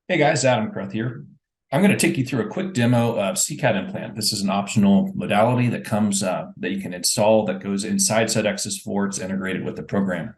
Hey guys, Adam Creath here. I'm going to take you through a quick demo of Sicat Implant. This is an optional modality that comes that you can install that goes inside Sidexis 4. It's integrated with the program.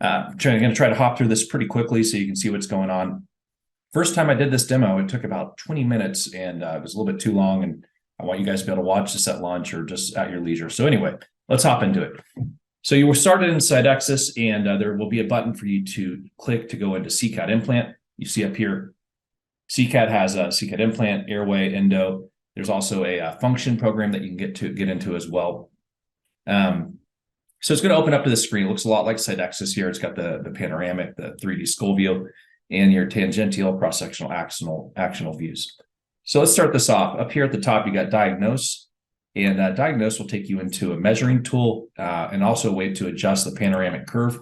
I'm going to try to hop through this pretty quickly so you can see what's going on. First time I did this demo, it took about 20 minutes and it was a little bit too long, and I want you guys to be able to watch this at lunch or just at your leisure. So anyway, let's hop into it. So you were started in Sidexis, and there will be a button for you to click to go into Sicat Implant. You see up here, Sicat has a Sicat Implant, airway, endo. There's also a function program that you can get into as well. So it's going to open up to the screen. It looks a lot like Sidexis here. It's got the panoramic, the 3D skull view, and your tangential, cross-sectional, actional views. So let's start this off. Up here at the top, you got Diagnose, and Diagnose will take you into a measuring tool and also a way to adjust the panoramic curve.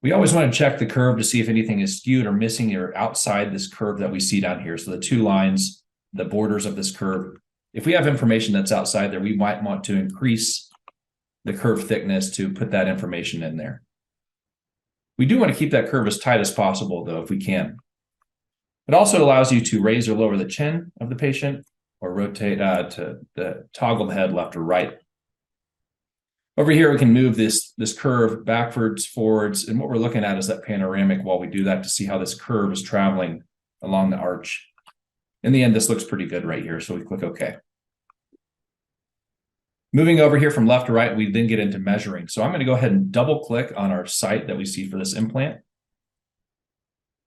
We always want to check the curve to see if anything is skewed or missing or outside this curve that we see down here. So the two lines, the borders of this curve. If we have information that's outside there, we might want to increase the curve thickness to put that information in there. We do want to keep that curve as tight as possible, though, if we can. It also allows you to raise or lower the chin of the patient or rotate to toggle the head left or right. Over here, we can move this curve backwards, forwards, and what we're looking at is that panoramic while we do that to see how this curve is traveling along the arch. In the end, this looks pretty good right here, so we click OK. Moving over here from left to right, we then get into measuring. So I'm going to go ahead and double-click on our site that we see for this implant.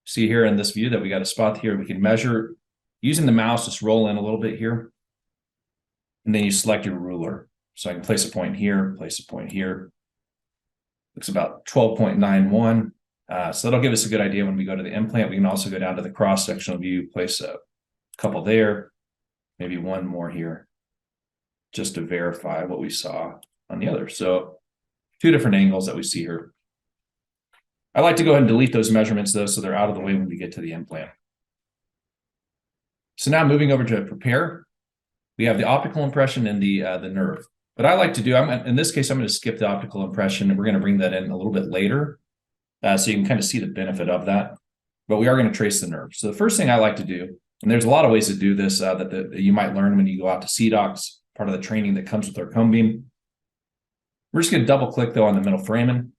See here in this view that we got a spot here. We can measure using the mouse, just roll in a little bit here, and then you select your ruler. So I can place a point here, place a point here. Looks about 12.91. So that'll give us a good idea when we go to the implant. We can also go down to the cross-sectional view, place a couple there, maybe one more here, just to verify what we saw on the other. So two different angles that we see here. I like to go ahead and delete those measurements, though, so they're out of the way when we get to the implant. So now moving over to prepare, we have the optical impression and the nerve. What I like to do, in this case, I'm going to skip the optical impression, and we're going to bring that in a little bit later so you can kind of see the benefit of that. But we are going to trace the nerve. So the first thing I like to do, and there's a lot of ways to do this that you might learn when you go out to CDocs, part of the training that comes with our cone beam. We're just going to double click, though, on the middle foramen.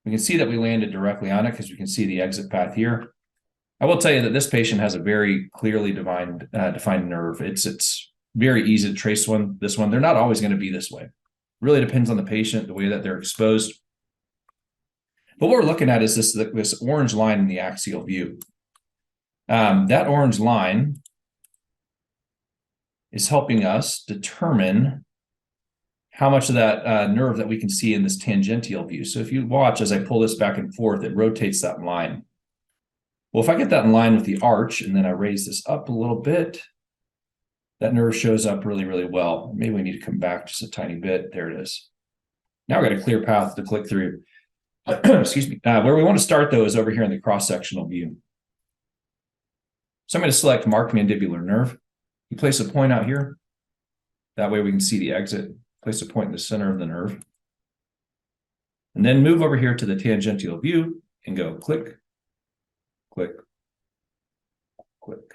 We can see that we landed directly on it because we can see the exit path here. I will tell you that this patient has a very clearly defined nerve. It's very easy to trace this one. They're not always going to be this way. It really depends on the patient, the way that they're exposed. But what we're looking at is this orange line in the axial view. That orange line is helping us determine how much of that nerve that we can see in this tangential view. So if you watch as I pull this back and forth, it rotates that line. Well, if I get that in line with the arch and then I raise this up a little bit, that nerve shows up really, really well. Maybe we need to come back just a tiny bit. There it is. Now we've got a clear path to click through. Excuse me. Where we want to start, though, is over here in the cross-sectional view. So I'm going to select marked mandibular nerve. You place a point out here. That way we can see the exit. Place a point in the center of the nerve. And then move over here to the tangential view and go click, click, click.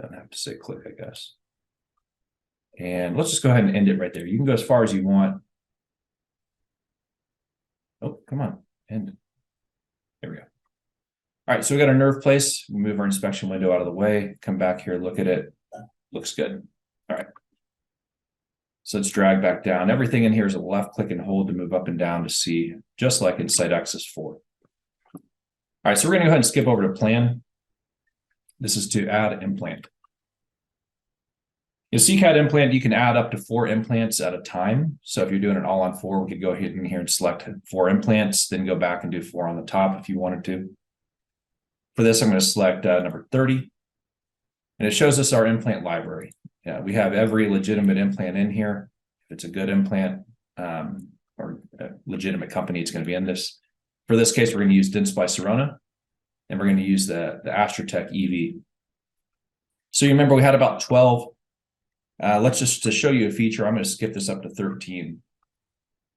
Don't have to say click, I guess. And let's just go ahead and end it right there. You can go as far as you want. Oh, come on, end. There we go. All right, so we got our nerve placed. We move our inspection window out of the way. Come back here, look at it. Looks good. All right. So let's drag back down. Everything in here is a left click and hold to move up and down to see, just like in Sidexis 4. All right, so we're going to go ahead and skip over to plan. This is to add implant. In Sicat Implant, you can add up to 4 implants at a time. So if you're doing it all on 4, we could go ahead in here and select 4 implants, then go back and do 4 on the top if you wanted to. For this, I'm going to select number 30. And it shows us our implant library. Yeah, we have every legitimate implant in here. If it's a good implant or a legitimate company, it's going to be in this. For this case, we're going to use Dentsply Sirona, and we're going to use the Astrotech EV. So you remember we had about 12. Let's just, to show you a feature, I'm going to skip this up to 13.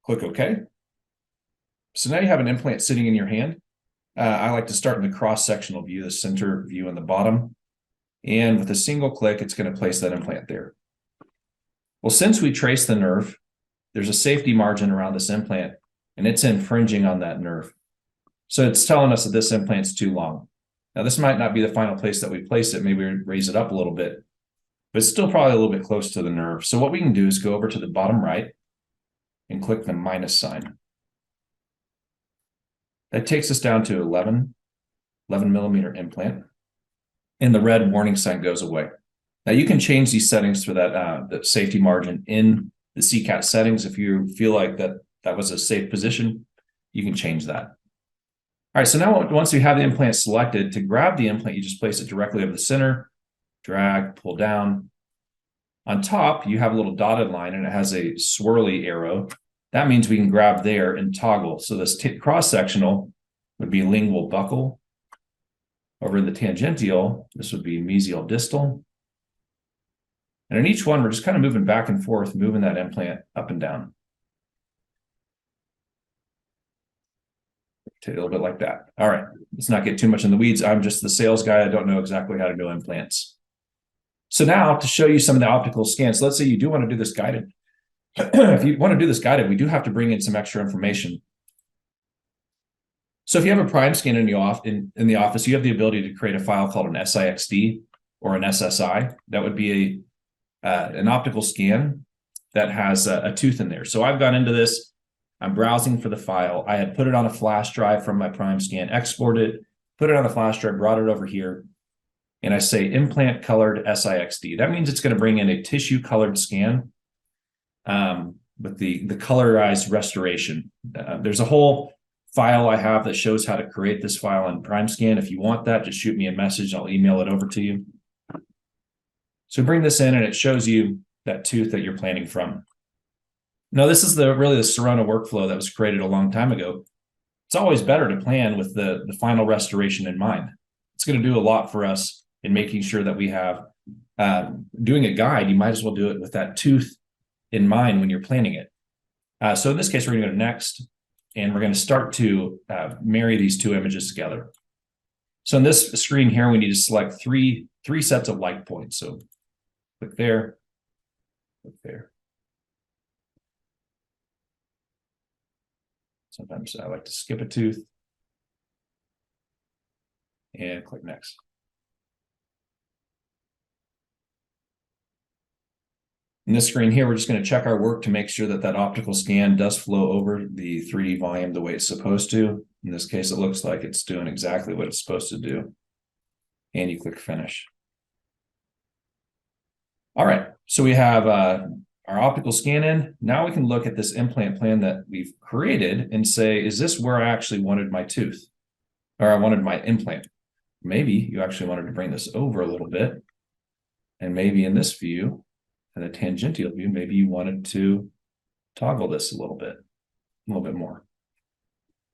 Click OK. So now you have an implant sitting in your hand. I like to start in the cross-sectional view, the center view in the bottom. And with a single click, it's going to place that implant there. Well, since we trace the nerve, there's a safety margin around this implant, and it's infringing on that nerve. So it's telling us that this implant's too long. Now, this might not be the final place that we place it. Maybe we raise it up a little bit, but it's still probably a little bit close to the nerve. So what we can do is go over to the bottom right and click the minus sign. That takes us down to 11 millimeter implant, and the red warning sign goes away. Now you can change these settings for that safety margin in the CCAT settings. If you feel like that was a safe position, you can change that. All right, so now once you have the implant selected, to grab the implant, you just place it directly over the center, drag, pull down. On top, you have a little dotted line, and it has a swirly arrow. That means we can grab there and toggle. So this cross-sectional would be lingual buccal. Over in the tangential, this would be mesial distal. And in each one, we're just kind of moving back and forth, moving that implant up and down. A little bit like that. All right, let's not get too much in the weeds. I'm just the sales guy. I don't know exactly how to do implants. So now to show you some of the optical scans, let's say you do want to do this guided. If you want to do this guided, we do have to bring in some extra information. So if you have a prime scan in the office, you have the ability to create a file called an SIXD or an SSI. That would be an optical scan that has a tooth in there. So I've gone into this. I'm browsing for the file. I had put it on a flash drive from my prime scan, exported it, put it on a flash drive, brought it over here, and I say implant colored SIXD. That means it's going to bring in a tissue colored scan with the colorized restoration. There's a whole file I have that shows how to create this file in prime scan. If you want that, just shoot me a message. I'll email it over to you. So bring this in, and it shows you that tooth that you're planning from. Now, this is really the Sirona workflow that was created a long time ago. It's always better to plan with the final restoration in mind. It's going to do a lot for us in making sure that we have, doing a guide, you might as well do it with that tooth in mind when you're planning it. So in this case, we're going to go to next, and we're going to start to marry these two images together. So in this screen here, we need to select three sets of like points. So click there, click there. Sometimes I like to skip a tooth and click next. In this screen here, we're just going to check our work to make sure that that optical scan does flow over the 3D volume the way it's supposed to. In this case, it looks like it's doing exactly what it's supposed to do. And you click finish. All right, so we have our optical scan in. Now we can look at this implant plan that we've created and say, is this where I actually wanted my tooth? Or I wanted my implant? Maybe you actually wanted to bring this over a little bit. And maybe in this view, in the tangential view, maybe you wanted to toggle this a little bit more.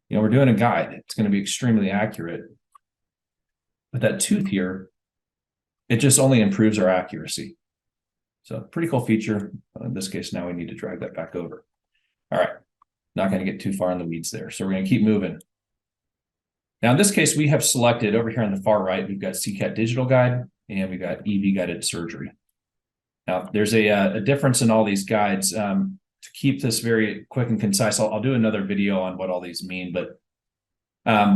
You know, we're doing a guide. It's going to be extremely accurate. But that tooth here, it just only improves our accuracy. So pretty cool feature. In this case, now we need to drag that back over. All right, not going to get too far in the weeds there. So we're going to keep moving. Now, in this case, we have selected over here on the far right, we've got CCAT digital guide and we've got EV guided surgery. Now, there's a difference in all these guides. To keep this very quick and concise, I'll do another video on what all these mean, but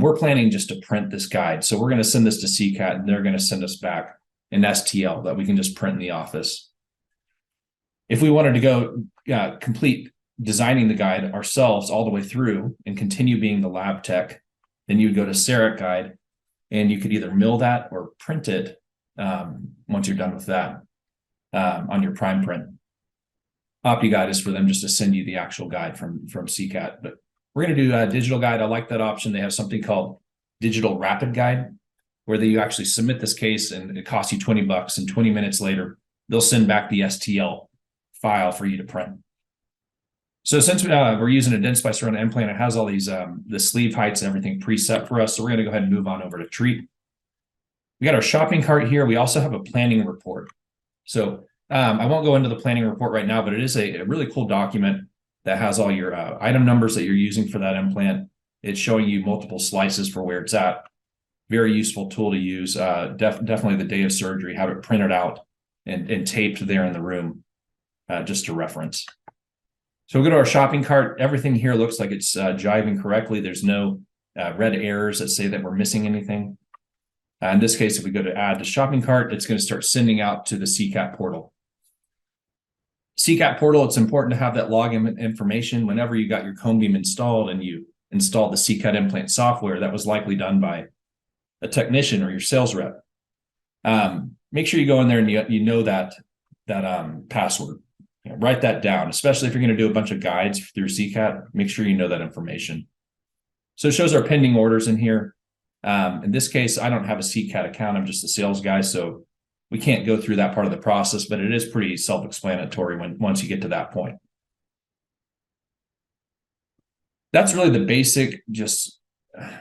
we're planning just to print this guide. So we're going to send this to CCAT and they're going to send us back an STL that we can just print in the office. If we wanted to go complete designing the guide ourselves all the way through and continue being the lab tech, then you would go to Sicat Guide and you could either mill that or print it once you're done with that on your prime print. OptiGuide is for them just to send you the actual guide from CCAT. But we're going to do a digital guide. I like that option. They have something called Digital Rapid Guide, where you actually submit this case and it costs you $20, and 20 minutes later, they'll send back the STL file for you to print. So since we're using a Dentsply Sirona implant, it has all these the sleeve heights and everything preset for us. So we're going to go ahead and move on over to treat. We got our shopping cart here. We also have a planning report. So I won't go into the planning report right now, but it is a really cool document that has all your item numbers that you're using for that implant. It's showing you multiple slices for where it's at. Very useful tool to use. Definitely the day of surgery, have it printed out and taped there in the room, just to reference. So we'll go to our shopping cart. Everything here looks like it's jiving correctly. There's no red errors that say that we're missing anything. In this case, if we go to add to shopping cart, it's going to start sending out to the CCAT portal. CCAT portal, it's important to have that login information whenever you got your cone beam installed and you installed the Sicat Implant software. That was likely done by a technician or your sales rep. Make sure you go in there and you know that password. Write that down, especially if you're going to do a bunch of guides through CCAT. Make sure you know that information. So it shows our pending orders in here. In this case, I don't have a CCAT account. I'm just a sales guy, so we can't go through that part of the process, but it is pretty self-explanatory once you get to that point. That's really the basic, just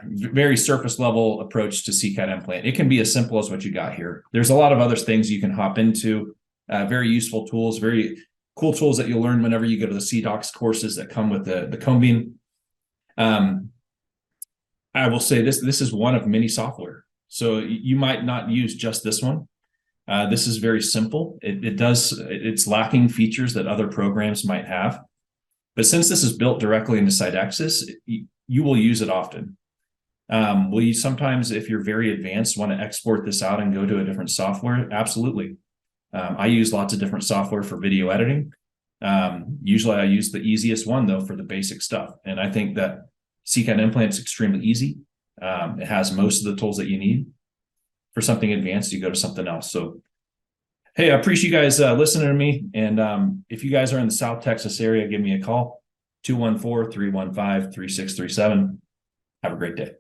very surface level approach to CCAT implant. It can be as simple as what you got here. There's a lot of other things you can hop into, very useful tools, very cool tools that you'll learn whenever you go to the CDocs courses that come with the cone beam. I will say this is one of many software. So you might not use just this one. This is very simple. It's lacking features that other programs might have. But since this is built directly into Sidexis, you will use it often. Will you sometimes, if you're very advanced, want to export this out and go to a different software? Absolutely. I use lots of different software for video editing. Usually I use the easiest one, though, for the basic stuff. And I think that Sicat Implant is extremely easy. It has most of the tools that you need. For something advanced, you go to something else. So, hey, I appreciate you guys listening to me. And if you guys are in the South Texas area, give me a call, 214-315-3637. Have a great day.